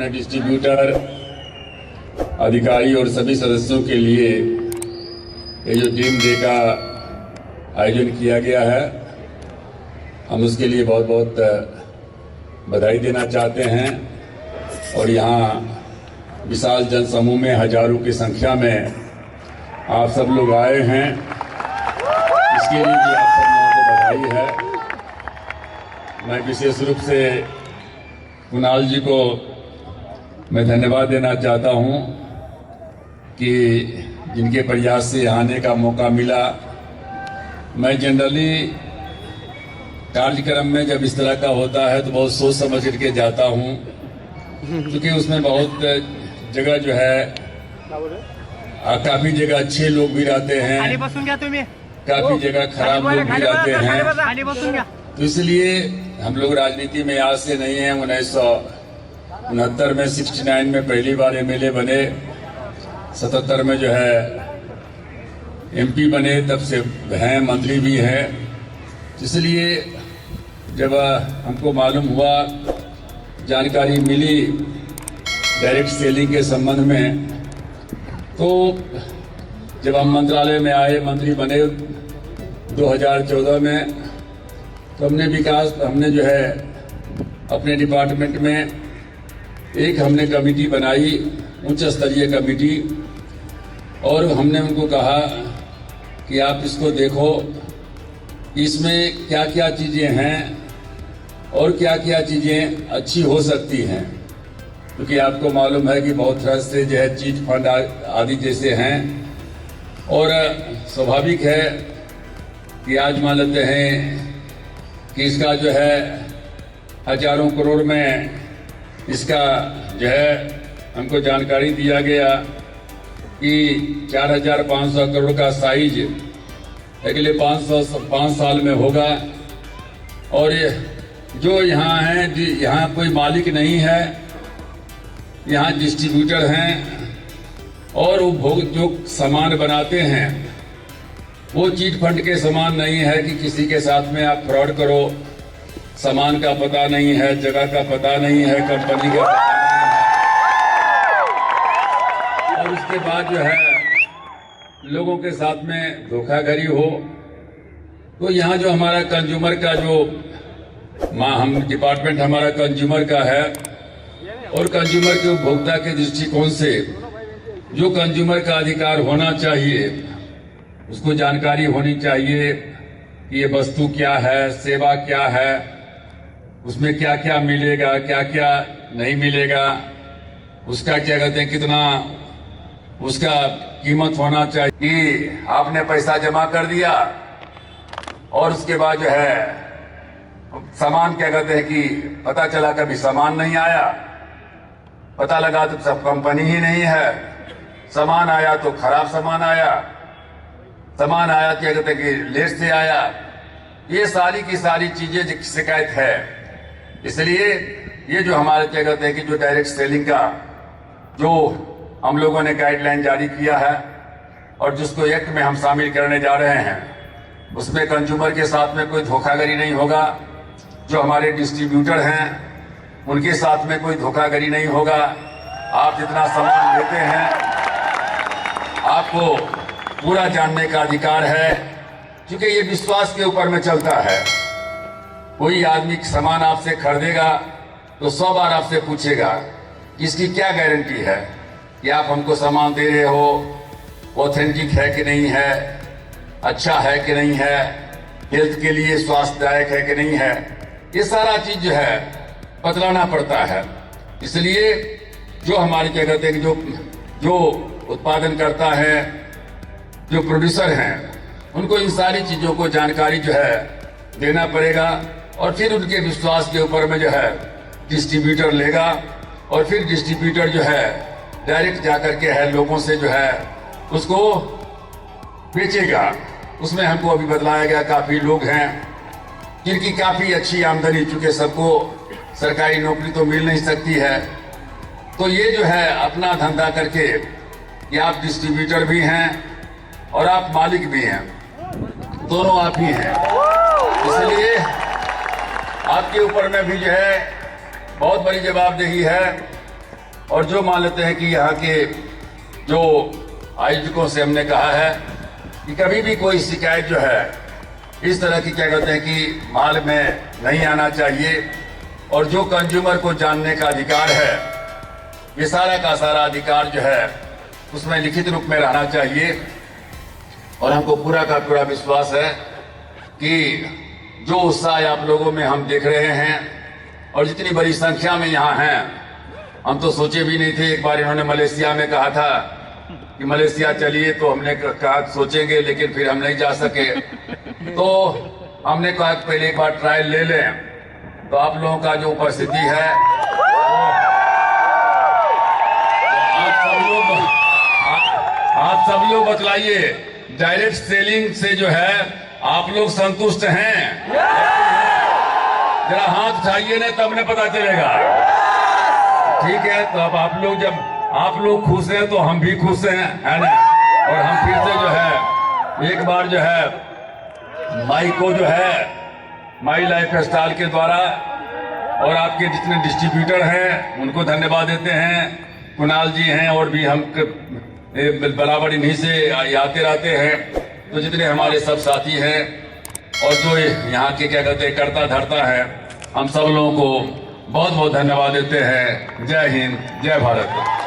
अपने डिस्ट्रीब्यूटर, अधिकारी और सभी सदस्यों के लिए ये जो टीम डे का आयोजन किया गया है, हम उसके लिए बहुत बहुत बधाई देना चाहते हैं। और यहाँ विशाल जनसमूह में हजारों की संख्या में आप सब लोग आए हैं, इसके लिए भी आप सब लोगों को बधाई है। मैं विशेष रूप से कुणाल जी को मैं धन्यवाद देना चाहता हूं कि जिनके प्रयास से आने का मौका मिला। मैं जनरली कार्यक्रम में जब इस तरह का होता है तो बहुत सोच समझ करके जाता हूं, क्योंकि उसमें बहुत जगह जो है काफी जगह अच्छे लोग भी रहते हैं, काफी जगह खराब लोग भी रहते हैं। तो इसलिए हम लोग राजनीति में आज से नहीं है। 1969 में 69 में पहली बार एमएलए बने, 77 में जो है एमपी बने, तब से हैं, मंत्री भी हैं। इसलिए जब हमको मालूम हुआ, जानकारी मिली डायरेक्ट सेलिंग के संबंध में, तो जब हम मंत्रालय में आए, मंत्री बने 2014 में, तो हमने जो है अपने डिपार्टमेंट में एक हमने कमेटी बनाई, उच्च स्तरीय कमेटी, और हमने उनको कहा कि आप इसको देखो, इसमें क्या क्या चीज़ें हैं और क्या क्या चीज़ें अच्छी हो सकती हैं। क्योंकि आपको मालूम है कि बहुत तरह से जो है चीट फंड आदि जैसे हैं, और स्वाभाविक है कि आज मान लेते हैं कि इसका जो है हजारों करोड़ में इसका जो है हमको जानकारी दिया गया कि 4,500 करोड़ का साइज अगले 5 साल में होगा। और जो यहाँ हैं, यहाँ कोई मालिक नहीं है, यहाँ डिस्ट्रीब्यूटर हैं, और वो जो सामान बनाते हैं वो चीट फंड के समान नहीं है कि किसी के साथ में आप फ्रॉड करो। सामान का पता नहीं है, जगह का पता नहीं है, कंपनी का पता नहीं है, और उसके बाद जो है लोगों के साथ में धोखाधड़ी हो। तो यहाँ जो हमारा कंज्यूमर का जो हम डिपार्टमेंट हमारा कंज्यूमर का है, और कंज्यूमर के उपभोक्ता के दृष्टिकोण से जो कंज्यूमर का अधिकार होना चाहिए, उसको जानकारी होनी चाहिए कि ये वस्तु क्या है, सेवा क्या है, उसमें क्या क्या मिलेगा, क्या क्या नहीं मिलेगा, उसका क्या कहते हैं, कितना उसका कीमत होना चाहिए। कि आपने पैसा जमा कर दिया और उसके बाद जो है सामान क्या कहते हैं कि पता चला कभी सामान नहीं आया, पता लगा तो सब कंपनी ही नहीं है, सामान आया तो खराब सामान आया, सामान आया क्या कहते हैं कि लेट से आया। ये सारी की सारी चीजें शिकायत है। इसलिए ये जो हमारे क्या कहते हैं कि जो डायरेक्ट सेलिंग का जो हम लोगों ने गाइडलाइन जारी किया है और जिसको एक्ट में हम शामिल करने जा रहे हैं, उसमें कंज्यूमर के साथ में कोई धोखाधड़ी नहीं होगा। जो हमारे डिस्ट्रीब्यूटर हैं उनके साथ में कोई धोखाधड़ी नहीं होगा। आप जितना सामान लेते हैं आपको पूरा जानने का अधिकार है, क्योंकि ये विश्वास के ऊपर में चलता है। कोई आदमी सामान आपसे खरीदेगा तो 100 बार आपसे पूछेगा कि इसकी क्या गारंटी है कि आप हमको सामान दे रहे हो, ऑथेंटिक है कि नहीं है, अच्छा है कि नहीं है, हेल्थ के लिए स्वास्थ्यदायक है कि नहीं है। ये सारा चीज जो है बतलाना पड़ता है। इसलिए जो हमारे क्या कहते हैं कि जो उत्पादन करता है, जो प्रोड्यूसर हैं, उनको इन सारी चीजों को जानकारी जो है देना पड़ेगा। और फिर उनके विश्वास के ऊपर में जो है डिस्ट्रीब्यूटर लेगा, और फिर डिस्ट्रीब्यूटर जो है डायरेक्ट जाकर के है लोगों से जो है उसको बेचेगा। उसमें हमको अभी बतलाया गया काफी लोग हैं जिनकी काफी अच्छी आमदनी, चूंकि सबको सरकारी नौकरी तो मिल नहीं सकती है, तो ये जो है अपना धंधा करके, ये आप डिस्ट्रीब्यूटर भी हैं और आप मालिक भी हैं, दोनों आप ही हैं। इसलिए आपके ऊपर में भी जो है बहुत बड़ी जवाबदेही है और जो मान लेते हैं कि यहाँ के जो आयोजकों से हमने कहा है कि कभी भी कोई शिकायत जो है इस तरह की क्या कहते हैं कि माल में नहीं आना चाहिए, और जो कंज्यूमर को जानने का अधिकार है ये सारा का सारा अधिकार जो है उसमें लिखित रूप में रहना चाहिए। और हमको पूरा का पूरा विश्वास है कि जो उत्साह आप लोगों में हम देख रहे हैं और जितनी बड़ी संख्या में यहाँ हैं, हम तो सोचे भी नहीं थे। एक बार इन्होंने मलेशिया में कहा था कि मलेशिया चलिए, तो हमने कहा सोचेंगे, लेकिन फिर हम नहीं जा सके। तो हमने कहा पहले एक बार ट्रायल ले लें। तो आप लोगों का जो उपस्थिति है, आप सब लोग बतलाइए, डायरेक्ट सेलिंग से जो है आप लोग संतुष्ट हैं? जरा हाथ उठाइए ना, तब ने पता चलेगा। ठीक है, तो अब आप लोग, जब आप लोग खुश हैं तो हम भी खुश हैं, है ना। और हम फिर से जो है एक बार जो है माई को जो है माई लाइफ स्टाइल के द्वारा और आपके जितने डिस्ट्रीब्यूटर हैं उनको धन्यवाद देते हैं। कुणाल जी हैं और भी हम बराबर इन्हीं से आते रहते हैं। तो जितने हमारे सब साथी हैं और जो यहाँ के क्या कहते हैं करता धरता है, हम सब लोगों को बहुत बहुत धन्यवाद देते हैं। जय हिंद, जय भारत।